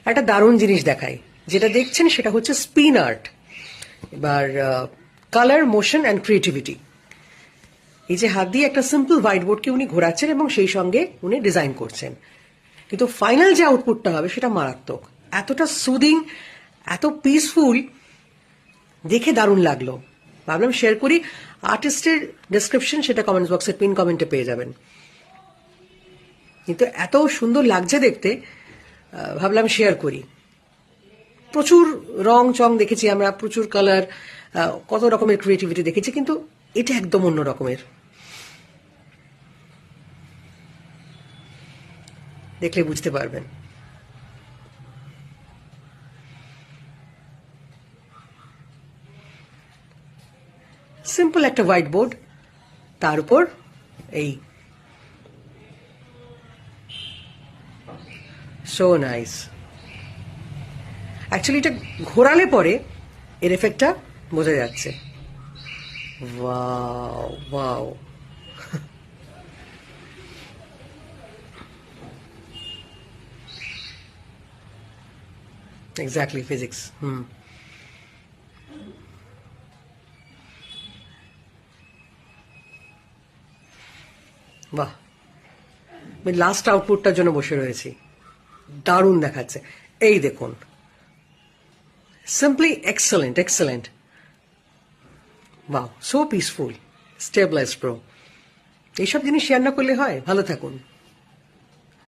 একটা দারুণ জিনিস দেখাই। যেটা দেখছেন সেটা হচ্ছে স্পিন আর্ট। এবার কালার, মোশন অ্যান্ড ক্রিয়েটিভিটি। এই যে হাত দিয়ে একটা সিম্পল হোয়াইট বোর্ডকে উনি ঘোরাচ্ছেন এবং সেই সঙ্গে উনি ডিজাইন করছেন, কিন্তু ফাইনাল যে আউটপুটটা হবে সেটা মারাত্মক। এতটা সুদিং, এত পিসফুল, দেখে দারুণ লাগলো। ভাবলাম শেয়ার করি। আর্টিস্টের ডেসক্রিপশন সেটা কমেন্টস বক্সে পিন কমেন্টে পেয়ে যাবেন। কিন্তু এত সুন্দর লাগছে দেখতে, ভাবলাম শেয়ার করি। প্রচুর রং চং দেখেছি আমরা, প্রচুর কালার, কত রকমের ক্রিয়েটিভিটি দেখেছি, কিন্তু এটা একদম অন্য রকমের। দেখলে বুঝতে পারবেন। সিম্পল একটা হোয়াইট বোর্ড, তার উপর এই সো নাইস। অ্যাকচুয়ালি এটা ঘোরালে পরে এর এফেক্টটা বোঝা যাচ্ছে। Wow wow. Exactly physics. বাহ, আমি লাস্ট আউটপুটটার জন্য বসে রয়েছি। দারুণ দেখাচ্ছে। এই দেখুন, simply excellent excellent. Wow, so peaceful, stabilize pro. এইসব জিনিস শেয়ার না করলে হয়। ভালো থাকুন।